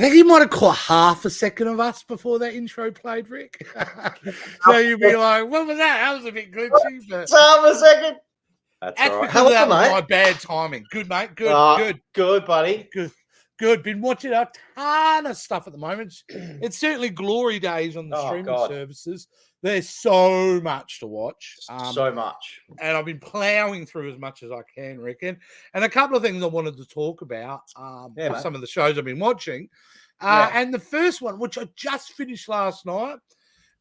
think he might have caught half a second of us before that intro played, Rick. So you'd be like, what was that? That was a bit glitchy. But half a second. That's that's right. because of that was my bad timing. Good, mate. Good. Good, buddy. Good. Been watching a ton of stuff at the moment. It's certainly glory days on the streaming services. There's so much to watch. So much. And I've been plowing through as much as I can, Rick. And a couple of things I wanted to talk about some of the shows I've been watching. And the first one, which I just finished last night,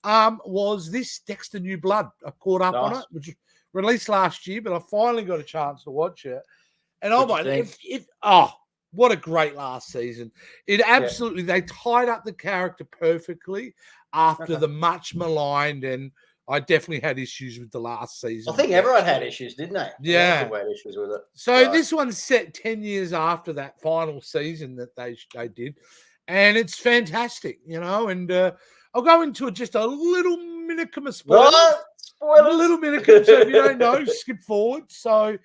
was this Dexter New Blood. I caught up on it, which was released last year, but I finally got a chance to watch it. And what a great last season. It absolutely, they tied up the character perfectly after the much maligned, and I definitely had issues with the last season. I think everyone had issues, didn't they? Yeah. Everyone had issues with it. So this one's set 10 years after that final season that they did. And it's fantastic, and I'll go into it just a little minicum of spoilers. Spoilers. A little minicum, so if you don't know, skip forward. So,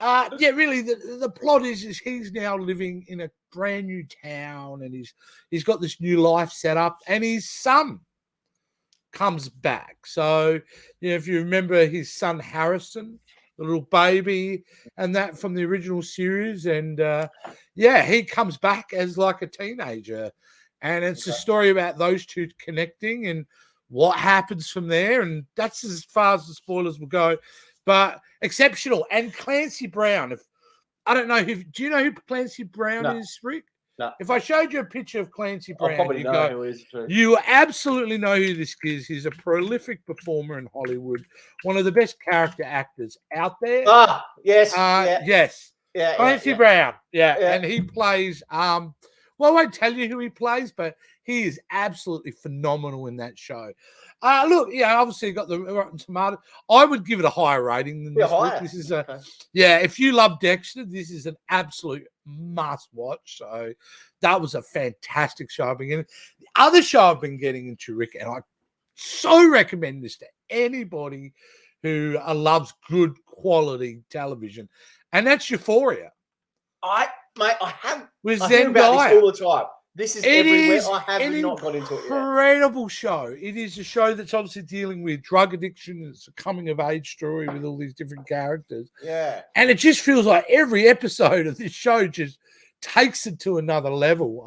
really, the plot is he's now living in a brand new town, and he's got this new life set up, and his son comes back. So, if you remember his son Harrison, the little baby, and that from the original series, and he comes back as like a teenager, and it's a story about those two connecting and what happens from there, and that's as far as the spoilers will go. But exceptional. And Clancy Brown, do you know who Clancy Brown is, Rick? No. If I showed you a picture of Clancy Brown, who he is too. You absolutely know who this is. He's a prolific performer in Hollywood, one of the best character actors out there. Yes. Yes. Clancy Brown. And he plays I won't tell you who he plays, but he is absolutely phenomenal in that show. Obviously got the Rotten Tomatoes. I would give it a higher rating than this. This is if you love Dexter, this is an absolute must watch. So that was a fantastic show I've been getting. The other show I've been getting into, Rick, and I so recommend this to anybody who loves good quality television, and that's Euphoria. I have with Zendaya about this all the time. This is everywhere. I have not got into it yet. Incredible show. It is a show that's obviously dealing with drug addiction. It's a coming of age story with all these different characters. Yeah. And it just feels like every episode of this show just takes it to another level.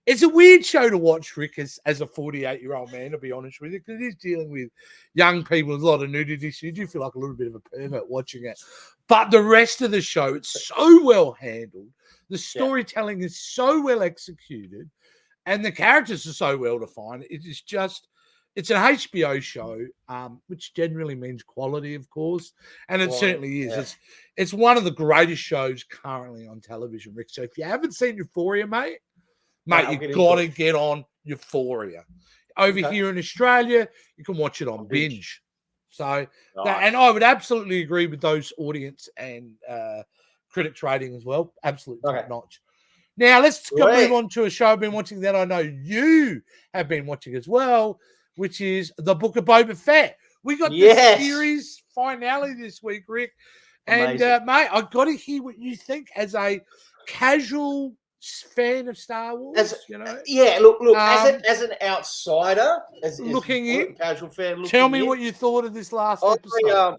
It's a weird show to watch, Rick, as a 48-year-old man, to be honest with you, because it is dealing with young people with a lot of nudity. So you do feel like a little bit of a pervert watching it. But the rest of the show, it's so well handled. The storytelling is so well executed, and the characters are so well defined. It is just, it's an HBO show, which generally means quality, of course, and it certainly is. Yeah. It's one of the greatest shows currently on television, Rick. So if you haven't seen Euphoria, mate, you've got to get on Euphoria. Over here in Australia, you can watch it on Binge. So, and I would absolutely agree with those audience and critics rating as well. Absolutely top notch. Now, let's move on to a show I've been watching that I know you have been watching as well, which is The Book of Boba Fett. We got the series finale this week, Rick. And, mate, I've got to hear what you think as a casual fan of Star Wars. Look, as an outsider, as looking in, casual fan. Tell me what you thought of this last episode.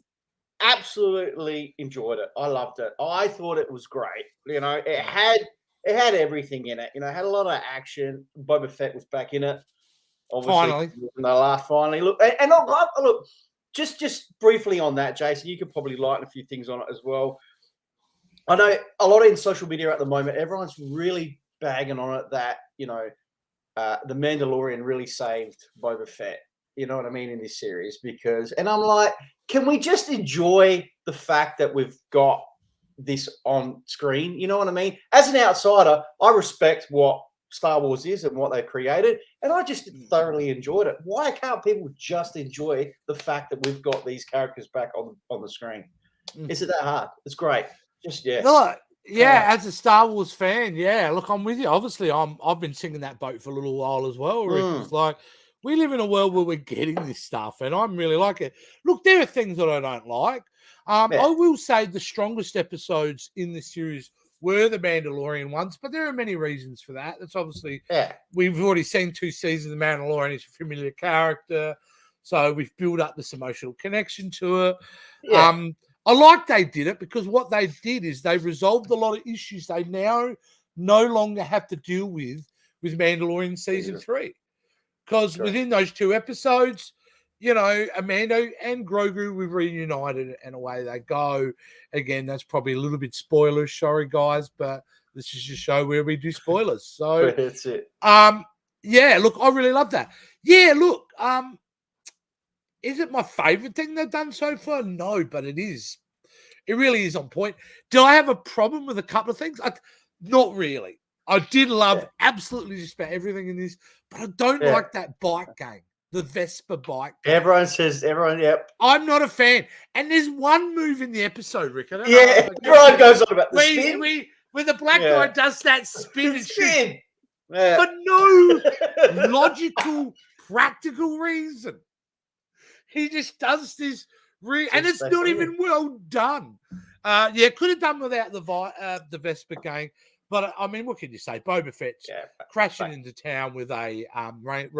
Absolutely enjoyed it. I loved it. I thought it was great. It had everything in it. It had a lot of action. Boba Fett was back in it. Obviously, finally. Look, look. Just briefly on that, Jason. You could probably lighten a few things on it as well. I know a lot in social media at the moment. Everyone's really bagging on it that the Mandalorian really saved Boba Fett. You know what I mean, in this series, and I'm like, can we just enjoy the fact that we've got this on screen? You know what I mean? As an outsider, I respect what Star Wars is and what they created, and I just thoroughly enjoyed it. Why can't people just enjoy the fact that we've got these characters back on the screen? Is it that hard? It's great. Look, as a Star Wars fan, look, I'm with you. Obviously, I've been singing that boat for a little while as well, Rick. It's like, we live in a world where we're getting this stuff, and I'm really like it. Look, there are things that I don't like. I will say the strongest episodes in the series were the Mandalorian ones, but there are many reasons for that. That's obviously, Yeah. we've already seen 2 seasons of the Mandalorian. He's a familiar character. So we've built up this emotional connection to it. Yeah. I like they did it because what they did is they resolved a lot of issues they now no longer have to deal with Mandalorian season 3. Because within those 2 episodes, you know, Amando and Grogu were reunited and away they go. Again, that's probably a little bit spoilerish. Sorry, guys, but this is a show where we do spoilers. So that's it. Yeah, look, I really love that. Yeah, look, is it my favorite thing they've done so far? No, but it is. It really is on point. Do I have a problem with a couple of things? Not really. I did love absolutely just about everything in this, but I don't like that bike game, the Vespa bike game. Everyone, yep. I'm not a fan. And there's one move in the episod, Rick. Everyone goes on about the spin. Where the black guy does that spin and spin. For no logical, practical reason. He just does this, and it's not even well done. Could have done without the Vespa gang. But, I mean, what can you say? Boba Fett's crashing into town with a Rancor.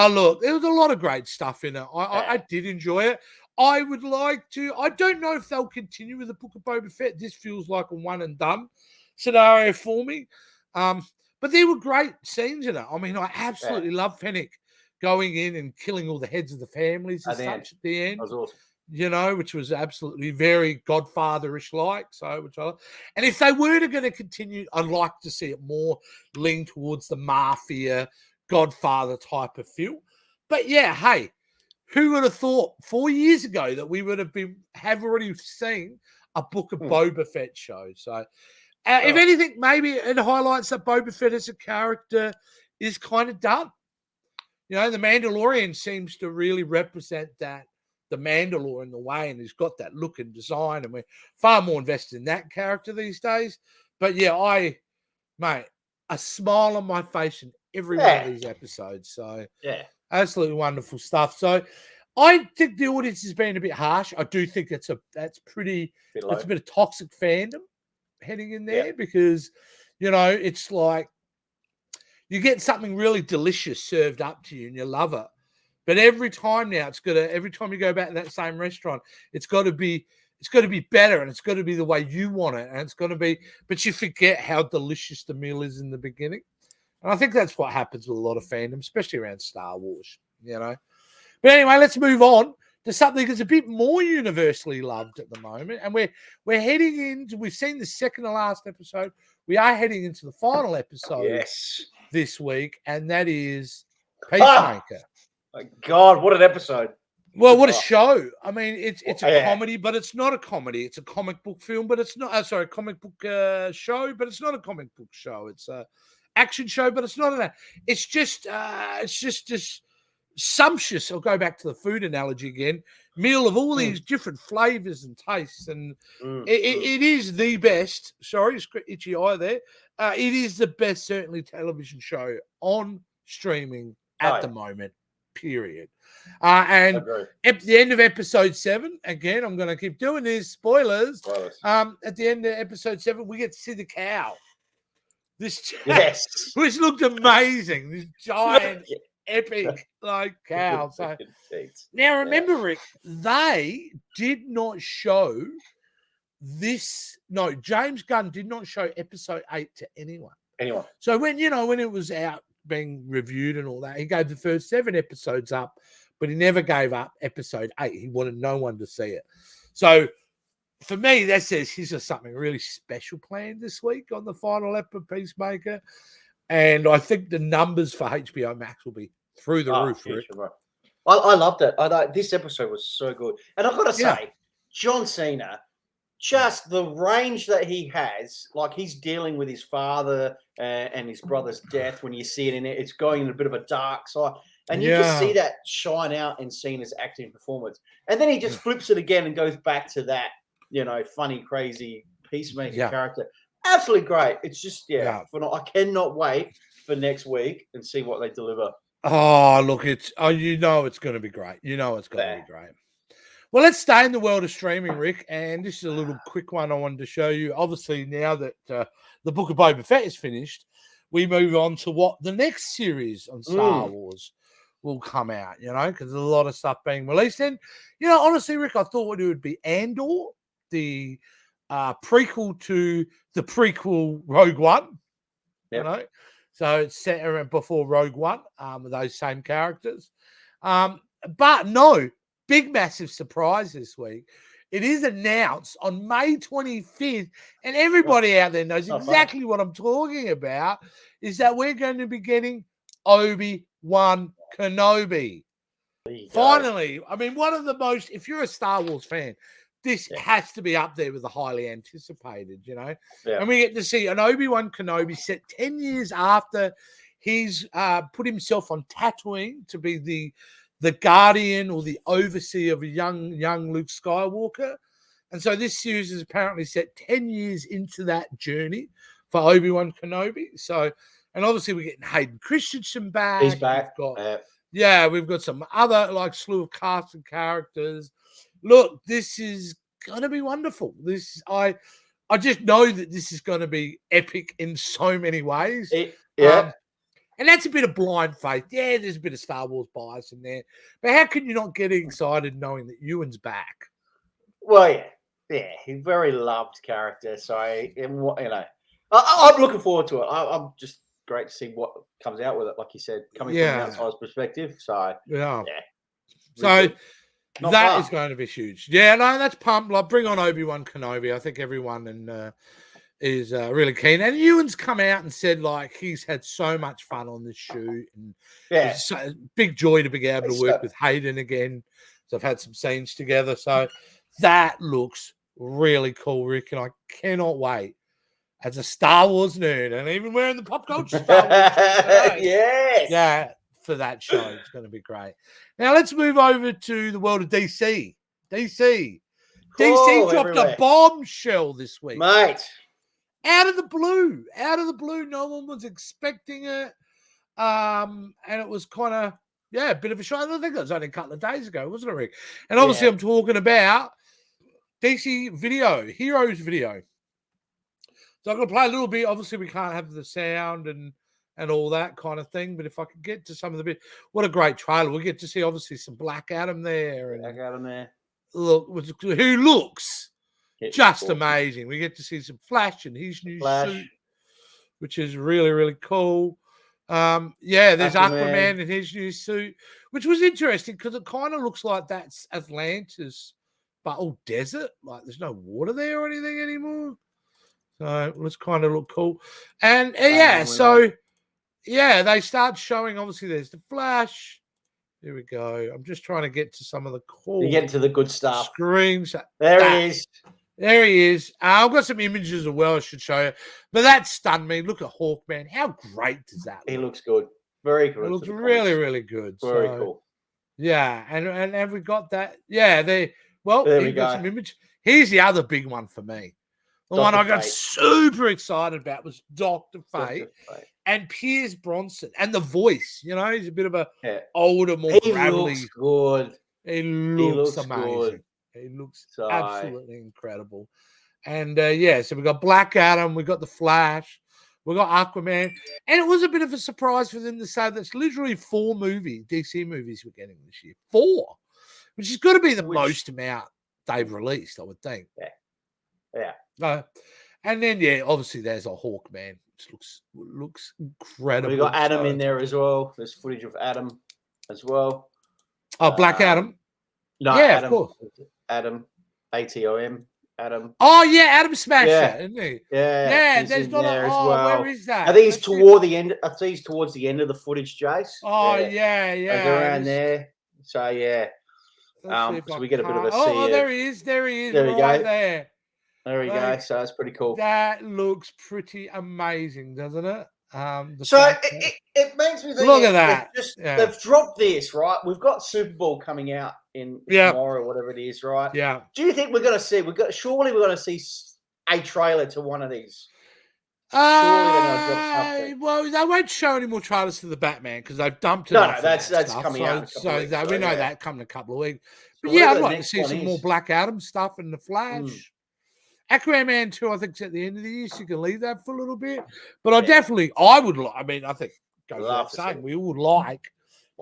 Look, there was a lot of great stuff in it. I did enjoy it. I would like to. I don't know if they'll continue with the Book of Boba Fett. This feels like a one and done scenario for me. But there were great scenes in it. I mean, I absolutely love Fennec going in and killing all the heads of the families and such at the end. That was awesome. You know, which was absolutely very Godfather-ish like. And if they were going to continue, I'd like to see it more lean towards the mafia, Godfather type of feel. But yeah, hey, who would have thought 4 years ago that we would have already seen a Book of Boba Fett show? So, if anything, maybe it highlights that Boba Fett as a character is kind of done. You know, the Mandalorian seems to really represent that. The Mandalore in the way, and he's got that look and design, and we're far more invested in that character these days. But yeah, a smile on my face in every one of these episodes. So absolutely wonderful stuff. So I think the audience has been a bit harsh. I do think it's a bit of toxic fandom heading in there because, you know, it's like you get something really delicious served up to you and you love it. But every time now, every time you go back to that same restaurant, it's got to be better, and it's got to be the way you want it, and it's got to be. But you forget how delicious the meal is in the beginning, and I think that's what happens with a lot of fandom, especially around Star Wars. You know. But anyway, let's move on to something that's a bit more universally loved at the moment, and we're heading into. We've seen the second to last episode. We are heading into the final episode this week, and that is Peacemaker. My God, what an episode. Well, what a show. I mean, it's a comedy, but it's not a comedy. It's a comic book film, but it's not, comic book show, but it's not a comic book show. It's a action show, but it's not that. It's just sumptuous. I'll go back to the food analogy again. Meal of all these different flavors and tastes. And it is the best. Sorry, itchy eye there. It is the best, certainly, television show on streaming at the moment. Period. And at the end of episode 7, again, I'm going to keep doing these spoilers. At the end of episode 7, we get to see the cow. This which looked amazing. This giant, epic cow. So now remember, Rick, they did not show this. No, James Gunn did not show episode 8 to anyone. So when it was out, being reviewed and all that, he gave the first 7 episodes up, but he never gave up episode 8. He wanted no one to see it. So for me, that says he's got something really special planned this week on the final episode of Peacemaker. And I think the numbers for HBO Max will be through the roof. I loved it. This episode was so good. And I've got to say, John Cena, just the range that he has, like he's dealing with his father and his brother's death. When you see it in it, it's going in a bit of a dark side, and you just see that shine out in Cena's acting performance. And then he just flips it again and goes back to that, funny, crazy Peacemaker character. Absolutely great. It's just I cannot wait for next week and see what they deliver. Oh, look, it's going to be great. It's going to be great. Well, let's stay in the world of streaming, Rick. And this is a little quick one I wanted to show you. Obviously, now that the Book of Boba Fett is finished, we move on to what the next series on Star Wars will come out, because there's a lot of stuff being released. And, honestly, Rick, I thought it would be Andor, the prequel to the prequel Rogue One, So it's set around before Rogue One with those same characters. But no, big, massive surprise this week. It is announced on May 25th, and everybody out there knows exactly what I'm talking about, is that we're going to be getting Obi-Wan Kenobi. Finally, I mean, one of the most, if you're a Star Wars fan, this has to be up there with the highly anticipated, And we get to see an Obi-Wan Kenobi set 10 years after he's put himself on Tatooine to be the guardian or the overseer of a young Luke Skywalker. And so this series is apparently set 10 years into that journey for Obi-Wan Kenobi. So, and obviously we're getting Hayden Christensen back. He's back. We've got some other slew of cast and characters. Look, this is going to be wonderful. I just know that this is going to be epic in so many ways. And that's a bit of blind faith. Yeah, there's a bit of Star Wars bias in there. But how can you not get excited knowing that Ewan's back? Well, yeah, he's a very loved character. So, I'm looking forward to it. I'm just great to see what comes out with it, like you said, coming from an outsider's perspective. So, So that is going to be huge. Yeah, no, that's pumped. Bring on Obi-Wan Kenobi. I think everyone is really keen. And Ewan's come out and said he's had so much fun on this shoot, and it's a big joy to be able to work with Hayden again. So I've had some scenes together. So that looks really cool, Rick, and I cannot wait. As a Star Wars nerd, and even wearing the pop culture Star Wars for that show, it's going to be great. Now let's move over to the world of DC. DC dropped a bombshell this week, mate. Out of the blue, no one was expecting it. And it was kind of, a bit of a shock. I think it was only a couple of days ago, wasn't it, Rick? And obviously I'm talking about DC Heroes video. So I'm going to play a little bit. Obviously we can't have the sound and all that kind of thing. But if I could get to some of the bit, what a great trailer. We'll get to see obviously some Black Adam there. Look, who looks just amazing. We get to see some Flash in his new suit, which is really, really cool. There's Aquaman in his new suit, which was interesting because it kind of looks like that's Atlantis, but all desert. There's no water there or anything anymore. So it was kind of look cool. And they start showing, obviously there's the Flash. Here we go. I'm just trying to get to some of the cool. You get to the good stuff. Screens. There he is. There he is. I've got some images as well I should show you. But that stunned me. Look at Hawkman. How great does that look? He looks good. Very good. It looks really, really good. Very cool. Yeah. And have we got that? Yeah. There we go. Some image. Here's the other big one for me. The one I got super excited about was Dr. Fate and Pierce Bronson and the voice. He's a bit of a older, more gravelly. He looks good. He looks amazing. Good. He looks absolutely incredible. And so we got Black Adam, we got the Flash, we got Aquaman, and it was a bit of a surprise for them to say that's literally 4 DC movies we're getting this year. 4, which is got to be the most amount they've released, I would think. Yeah. And then obviously there's a Hawkman, which looks incredible. We got Adam in there as well. There's footage of Adam as well. Oh, Black Adam. No, Adam, of course. Adam, ATOM, Adam. Oh yeah, Adam Smasher, isn't he? Yeah. There's not there as well. Where is that? I think he's towards the end. I think he's towards the end of the footage, Jace. Oh yeah. Around there. So so we get a bit of a see. Oh, there he is. There we go. There we go. So it's pretty cool. That looks pretty amazing, doesn't it? It makes me think. Look at that. They've dropped this, right? We've got Super Bowl coming out in tomorrow or whatever it is, right? Yeah. Do you think we're going to see? Surely we're going to see a trailer to one of these. Surely they're going to drop something. Well, they won't show any more trailers to the Batman because they've dumped No, enough. that's stuff. coming out in a couple of weeks. We know that coming in a couple of weeks. But So yeah, I'd the like to next see one some more is. Black Adam stuff in the Flash. Aquaman 2, I think, is at the end of the year, so you can leave that for a little bit. But I would like. I mean, I think goes without saying, we would like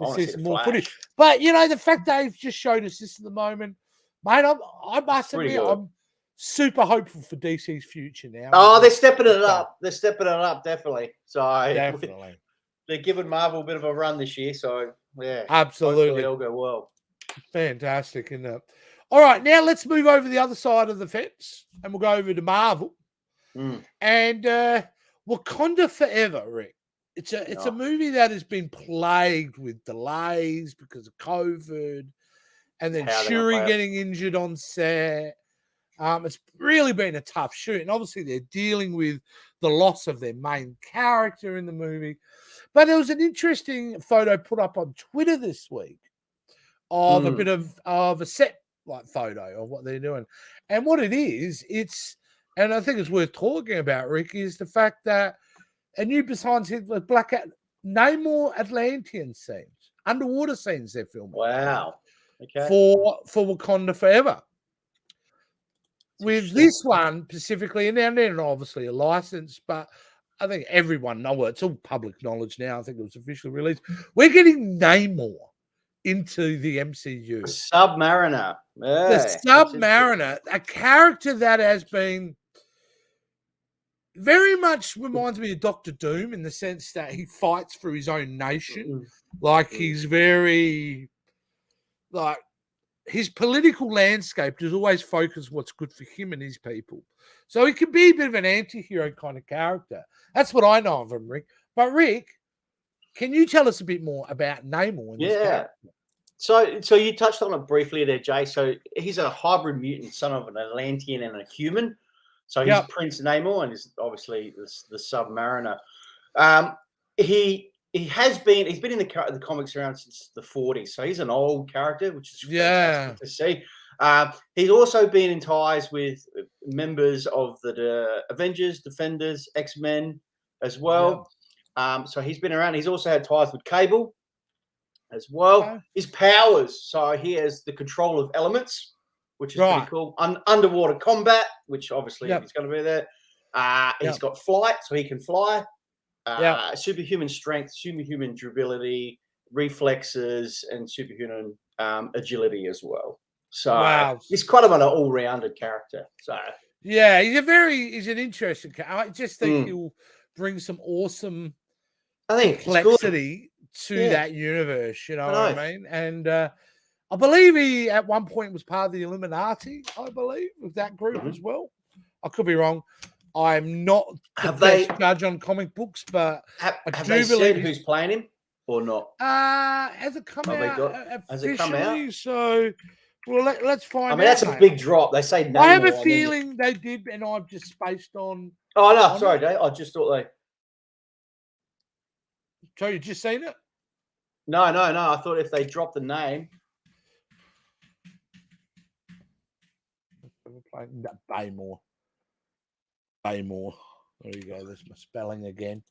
to see some more footage. But you know, the fact they've just showed us this at the moment, mate, I must admit, I'm super hopeful for DC's future now. Oh, they're stepping it up. They're stepping it up, definitely. So definitely, they're giving Marvel a bit of a run this year. So yeah, absolutely, it'll go well. Fantastic, isn't it? All right, now let's move over the other side of the fence, and we'll go over to Marvel and Wakanda Forever, Rick. It's a movie that has been plagued with delays because of COVID, and then Shuri getting injured on set. It's really been a tough shoot, and obviously they're dealing with the loss of their main character in the movie. But there was an interesting photo put up on Twitter this week of a bit of a set photo of what they're doing, and what it is, and I think it's worth talking about, Rick, is the fact that a new behind with Namor Atlantean scenes, underwater scenes they're filming. Wow. Okay. For Wakanda Forever. With this one specifically, and then obviously a license, but I think everyone knows it's all public knowledge now. I think it was officially released. We're getting Namor into the MCU. Submariner. Yeah, the Submariner, a character that has been very much reminds me of Doctor Doom in the sense that he fights for his own nation. Like he's very his political landscape is always focused what's good for him and his people. So he can be a bit of an anti-hero kind of character. That's what I know of him, Rick. But Rick, can you tell us a bit more about Namor? And this character? So you touched on it briefly there, Jay. So he's a hybrid mutant, son of an Atlantean and a human. So he's Prince Namor, and is obviously the Submariner. He's been in the comics around since the 40s. So he's an old character, which is fantastic to see. He's also been in ties with members of the Avengers, Defenders, X-Men as well. So he's been around. He's also had ties with Cable as well. His powers, so he has the control of elements, which is pretty cool. Underwater combat, which obviously he's going to be there. He's got flight, so he can fly. Superhuman strength, superhuman durability, reflexes, and superhuman agility as well. So he's kind of an all-rounded character. So he's an interesting character. I just think he'll bring some awesome complexity to that universe. You know what I mean? And I believe he at one point was part of the Illuminati. I believe with that group as well. I could be wrong. I'm not the best judge on comic books, but have they said who's playing him or not? Has it come out officially? So, well, let's find out. I mean, that's a big drop. They say no. I have a feeling they did, and I've just spaced on. Oh no, sorry, Dave. I just thought they. So you just seen it? No. I thought if they dropped the name. Baymore. There you go. There's my spelling again.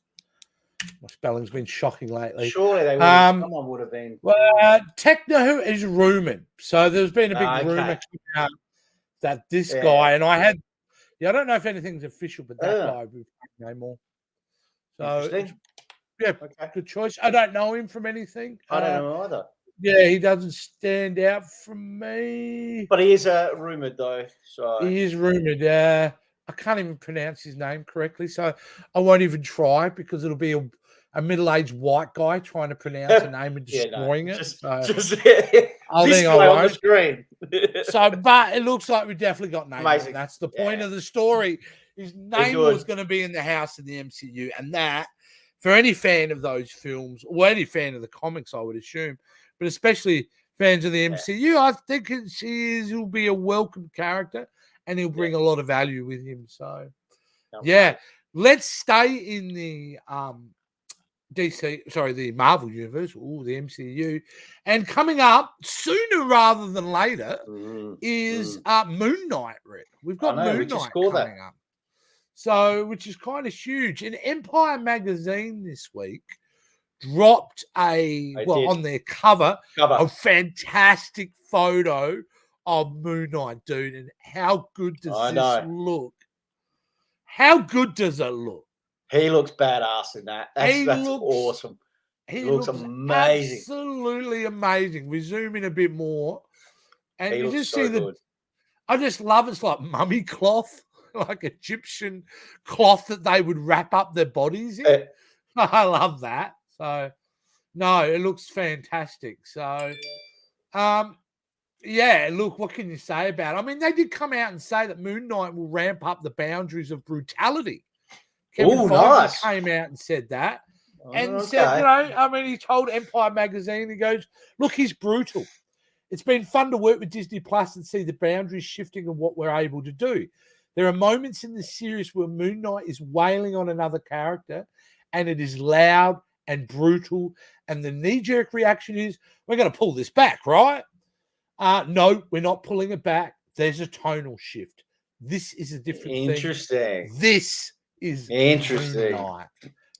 My spelling's been shocking lately. Surely they would. Someone would have been. Well, Techno is rumored. So there's been a big rumor out that this guy, and I don't know if anything's official, but that guy with Namor. So good choice. I don't know him from anything. I don't know either. Yeah, he doesn't stand out from me. But he is rumored though. So he is rumored. I can't even pronounce his name correctly, so I won't even try because it'll be a middle-aged white guy trying to pronounce a name and destroying it. Just I think I won't. On the screen. But it looks like we definitely got Namor. That's the point of the story. His name was going to be in the house in the MCU, and that for any fan of those films or any fan of the comics, I would assume, but especially fans of the MCU, I think he'll be a welcome character. And he'll bring a lot of value with him. So, let's stay in the the Marvel universe, the MCU. And coming up sooner rather than later is Moon Knight, Rick. We've got Moon Knight coming up. So, which is kind of huge. And Empire Magazine this week dropped on their cover a fantastic photo of Moon Knight, dude. And how good does this look? How good does it look? He looks badass in that. That's awesome. He looks amazing. Absolutely amazing. We zoom in a bit more. And you just see good. I just love it's like mummy cloth, like Egyptian cloth that they would wrap up their bodies in. I love that. So, no, it looks fantastic. So, yeah, look, what can you say about it? I mean, they did come out and say that Moon Knight will ramp up the boundaries of brutality. Kevin Feige came out and said that. And said, I mean, he told Empire Magazine, he goes, look, he's brutal. It's been fun to work with Disney Plus and see the boundaries shifting of what we're able to do. There are moments in the series where Moon Knight is wailing on another character and it is loud and brutal. And the knee-jerk reaction is, we're going to pull this back, right? No, we're not pulling it back. There's a tonal shift. This is a different thing. This is interesting. Moon Knight.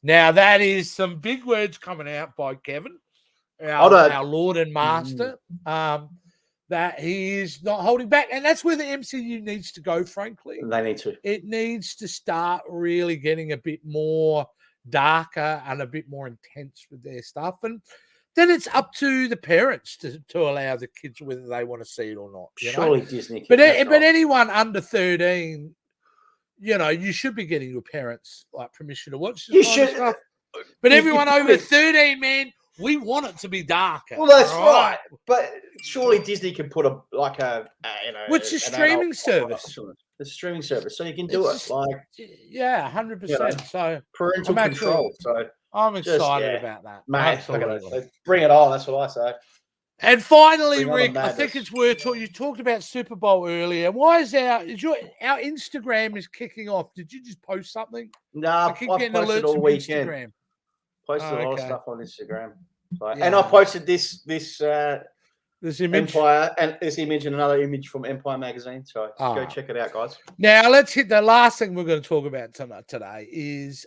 Now, that is some big words coming out by Kevin, our Lord and Master, that he is not holding back. And that's where the MCU needs to go, frankly. They need to. It needs to start really getting a bit more darker and a bit more intense with their stuff. And then it's up to the parents to allow the kids whether they want to see it or not. Surely Disney can. But anyone under 13, you should be getting your parents like permission to watch this kind of stuff. But everyone over 13, man, we want it to be darker. Well, that's right. But surely Disney can put which is streaming service. It's a streaming service, so you can do it. 100%. So parental control. So I'm excited about that. Mate, bring it on. That's what I say. And finally, Rick, I think it's worth talking. You talked about Super Bowl earlier. Why is our Instagram is kicking off? Did you just post something? No, I've posted all weekend. Instagram. Posted a lot of stuff on Instagram. And I posted this image. Empire and this image and another image from Empire Magazine. So go check it out, guys. Now let's hit the last thing we're going to talk about today is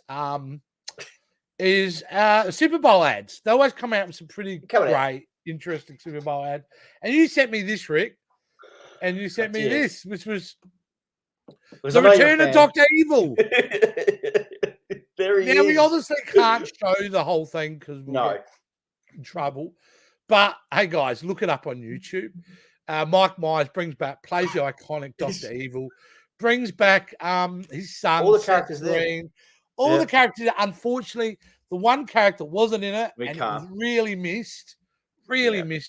Super Bowl ads. They always come out with some pretty great, interesting Super Bowl ads. And you sent me this, Rick, and you sent me this, which was the return of Dr. Evil. We obviously can't show the whole thing because we'll get in trouble. But hey, guys, look it up on YouTube. Mike Myers plays the iconic Dr. Evil, brings back his son, all the characters there. All the characters. Unfortunately, the one character wasn't in it, and really missed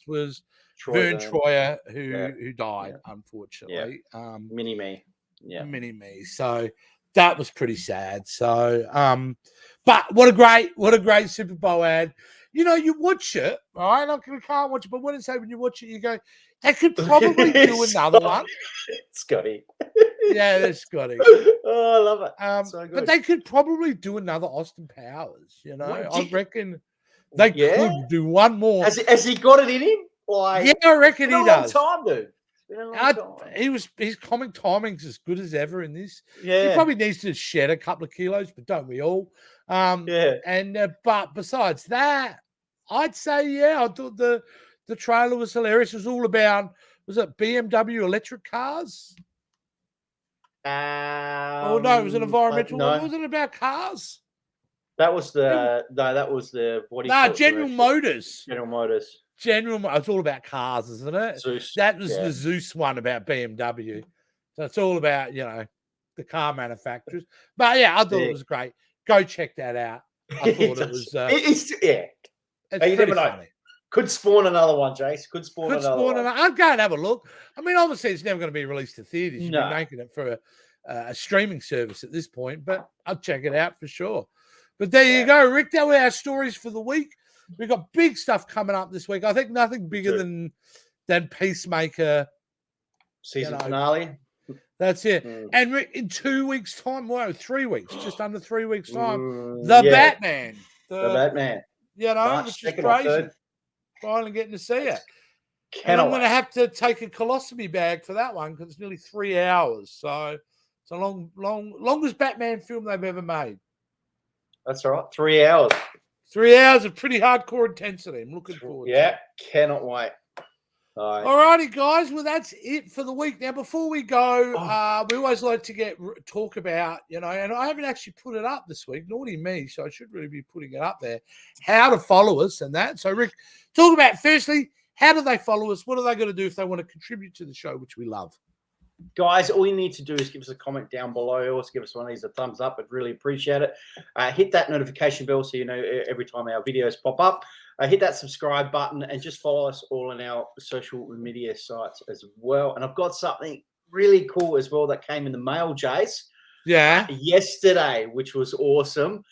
was Vern Troyer, who died, unfortunately. Mini-Me. Mini-Me. So that was pretty sad. So, but what a great Super Bowl ad. You watch it, right? We can't watch it, but when you watch it, you go, they could probably do another one. Scotty. Yeah, that's Scotty. Oh, I love it. So good. But they could probably do another Austin Powers, I reckon they could do one more. Has he got it in him? Yeah, I reckon he does. Time, dude. His comic timing's as good as ever in this. Yeah. He probably needs to shed a couple of kilos, but don't we all? But besides that, I'd say I thought the trailer was hilarious. It was all about, was it BMW electric cars? No, it was an environmental one. Was it about cars? That was General Motors. General Motors. It's all about cars, isn't it? Zeus. That was the Zeus one about BMW. So it's all about, the car manufacturers. But yeah, I thought it was great. Go check that out. I thought it was. It's pretty funny. Could spawn another one, Jace. Could spawn another one. I'd go and have a look. I mean, obviously, it's never going to be released to theaters. You'd be making it for a streaming service at this point, but I'd check it out for sure. But there you go, Rick. That were our stories for the week. We've got big stuff coming up this week. I think nothing bigger than Peacemaker season finale. That's it. And in 2 weeks' time, 3 weeks, just under 3 weeks' time, Batman. The Batman. Which is crazy. Finally getting to see it. And I'm going to have to take a colostomy bag for that one because it's nearly 3 hours. So It's a longest Batman film they've ever made. That's all right. 3 hours. 3 hours of pretty hardcore intensity. I'm looking forward to it. Yeah, cannot wait. All righty, guys. Well, that's it for the week. Now, before we go, we always like to talk about, and I haven't actually put it up this week. Naughty me, so I should really be putting it up there. How to follow us and that. So, Rick, talk about, firstly, how do they follow us? What are they going to do if they want to contribute to the show, which we love? Guys, all you need to do is give us a comment down below, or give us one of these a thumbs up. I'd really appreciate it. Hit that notification bell so you know every time our videos pop up. Hit that subscribe button and just follow us all on our social media sites as well. And I've got something really cool as well that came in the mail, Jace. Yeah. Yesterday, which was awesome.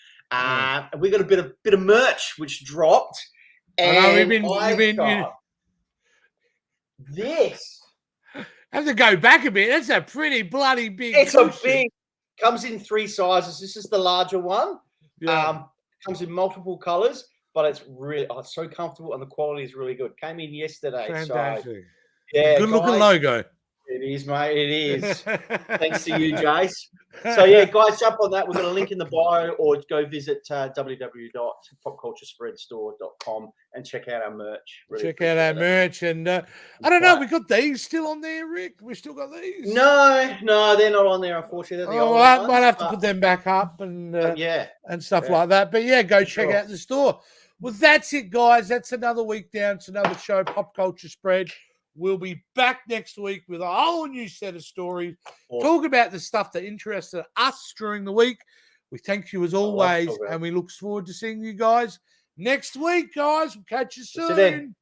We got a bit of merch which dropped. And this. I have to go back a bit. That's a pretty bloody big. It's a big. Comes in 3 sizes. This is the larger one. Yeah. Comes in multiple colors, but it's really it's so comfortable and the quality is really good. Came in yesterday. Fantastic. So, yeah, good looking logo. It is, mate. It is. Thanks to you, Jace. So, yeah, guys, jump on that. We've got a link in the bio, or go visit www.popculturespreadstore.com and check out our merch. Really check out our merch. And I don't know, we got these still on there, Rick? We still got these? No, they're not on there, unfortunately. I might have to put them back up and stuff like that. But, yeah, go check out the store. Well, that's it, guys. That's another week down. It's another show, Pop Culture Spread. We'll be back next week with a whole new set of stories. Talk about the stuff that interested us during the week. We thank you as always, and we look forward to seeing you guys next week, guys. We'll catch you soon.